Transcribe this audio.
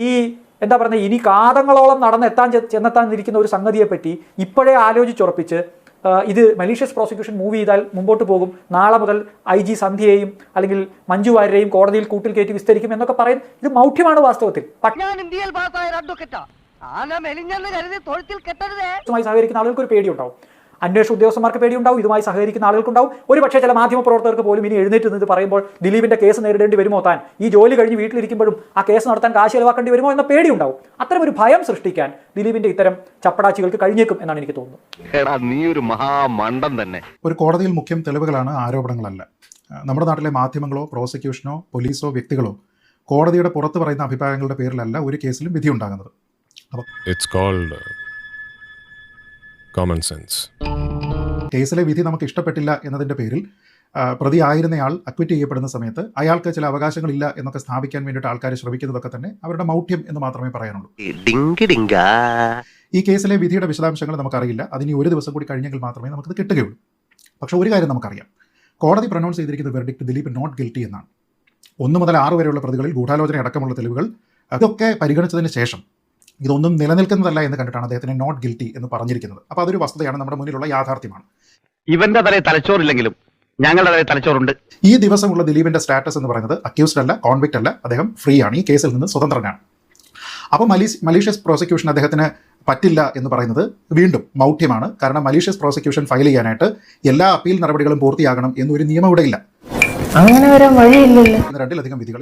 ഈ എന്താ പറയുക ഇനി കാതങ്ങളോളം ചെന്നെത്താനിരിക്കുന്ന ഒരു സംഗതിയെപ്പറ്റി ഇപ്പോഴേ ആലോചിച്ചുറപ്പിച്ച് ഇത് മലീഷ്യസ് പ്രോസിക്യൂഷൻ മൂവ് ചെയ്താൽ മുമ്പോട്ട് പോകും, നാളെ മുതൽ IG സന്ധ്യയെയും അല്ലെങ്കിൽ മഞ്ജു വാര്യരെയും കോടതിയിൽ കൂട്ടിൽ കയറ്റി വിസ്തരിക്കും എന്നൊക്കെ പറയും. ഇത് മൗഢ്യമാണ് വാസ്തവത്തിൽ. സഹകരിക്കുന്ന ആളുകൾക്ക് ഒരു പേടിയുണ്ടാവും, അന്വേഷണ ഉദ്യോഗസ്ഥന്മാർക്ക് പേടിയുണ്ടാവും, ഇതുമായി സഹകരിക്കുന്ന ആളുകൾക്കുണ്ടാവും. ഒരുപക്ഷെ ചില മാധ്യമപ്രവർത്തകർക്ക് പോലും ഇനി എഴുന്നേറ്റ് നിന്ന് പറയുമ്പോൾ ദിലീപിന്റെ കേസ് നേരിടേണ്ടി വരുമോ, താൻ ഈ ജോലി കഴിഞ്ഞ് വീട്ടിലിരിക്കുമ്പോഴും ആ കേസ് നടത്താൻ കാശ് ചെലവാക്കേണ്ടി വരുമോ എന്ന പേടിയുണ്ടാവും. അത്തരം ഒരു ഭയം സൃഷ്ടിക്കാൻ ദിലീപിന്റെ ഇത്തരം ചപ്പടാച്ചികൾക്ക് കഴിഞ്ഞേക്കും എന്നാണ് എനിക്ക് തോന്നുന്നത്. ഒരു കോടതിയിൽ മുഖ്യം തെളിവുകളാണ്, ആരോപണങ്ങളല്ല. നമ്മുടെ നാട്ടിലെ മാധ്യമങ്ങളോ പ്രോസിക്യൂഷനോ പോലീസോ വ്യക്തികളോ കോടതിയുടെ പുറത്ത് പറയുന്ന അഭിപ്രായങ്ങളുടെ പേരിലല്ല ഒരു കേസിലും വിധി ഉണ്ടാകുന്നത്. കേസിലെ വിധി നമുക്ക് ഇഷ്ടപ്പെട്ടില്ല എന്നതിൻ്റെ പേരിൽ പ്രതി ആയിരുന്നയാൾ അക്വിറ്റ് ചെയ്യപ്പെടുന്ന സമയത്ത് അയാൾക്ക് ചില അവകാശങ്ങളില്ല എന്നൊക്കെ സ്ഥാപിക്കാൻ വേണ്ടിയിട്ട് ആൾക്കാർ ശ്രമിക്കുന്നതൊക്കെ തന്നെ അവരുടെ മൗഢ്യം എന്ന് മാത്രമേ പറയാനുള്ളൂ. ഈ കേസിലെ വിധിയുടെ വിശദാംശങ്ങൾ നമുക്കറിയില്ല, അതിന് ഒരു ദിവസം കൂടി കഴിഞ്ഞെങ്കിൽ മാത്രമേ നമുക്കത് കിട്ടുകയുള്ളൂ. പക്ഷേ ഒരു കാര്യം നമുക്കറിയാം, കോടതി പ്രൊനൗൺസ് ചെയ്തിരിക്കുന്ന വെർഡിക്റ്റ് ദിലീപ് നോട്ട് ഗിൽറ്റി എന്നാണ്. 1 മുതൽ 6 വരെയുള്ള പ്രതികളിൽ ഗൂഢാലോചന അടക്കമുള്ള തെളിവുകൾ അതൊക്കെ പരിഗണിച്ചതിന് ശേഷം ഇതൊന്നും നിലനിൽക്കുന്നതല്ല എന്ന് കണ്ടിട്ടാണ് അദ്ദേഹത്തിന് നോട്ട് ഗിൽറ്റി എന്ന് പറഞ്ഞിരിക്കുന്നത്. അപ്പോൾ അതൊരു വസ്തുതയാണ്, നമ്മുടെ മുന്നിലുള്ള യാഥാർത്ഥ്യമാണ്. ഇവന്റെ തലയിൽ തലച്ചോറില്ലെങ്കിലും ഞങ്ങളുടെ തലയിൽ തലച്ചോറുണ്ട്. ഈ ദിവസമുള്ള ദിലീപിന്റെ സ്റ്റാറ്റസ് എന്ന് പറയുന്നത് അക്യൂസ്ഡ് അല്ല, കോൺവിക്റ്റ് അല്ല, അദ്ദേഹം ഫ്രീ ആണ്, ഈ കേസിൽ നിന്ന് സ്വതന്ത്രനാണ്. അപ്പോൾ മലീഷ്യസ് പ്രോസിക്യൂഷൻ അദ്ദേഹത്തിന് പറ്റില്ല എന്ന് പറയുന്നത് വീണ്ടും മൗഢ്യമാണ്. കാരണം മലീഷ്യസ് പ്രോസിക്യൂഷൻ ഫയൽ ചെയ്യാനായിട്ട് എല്ലാ അപ്പീൽ നടപടികളും പൂർത്തിയാകണം എന്നൊരു നിയമം ഇവിടെ ഇല്ല. അങ്ങനെ വരാൻ വഴിയില്ലല്ലോ. 2-ലധികം വിധികളിൽ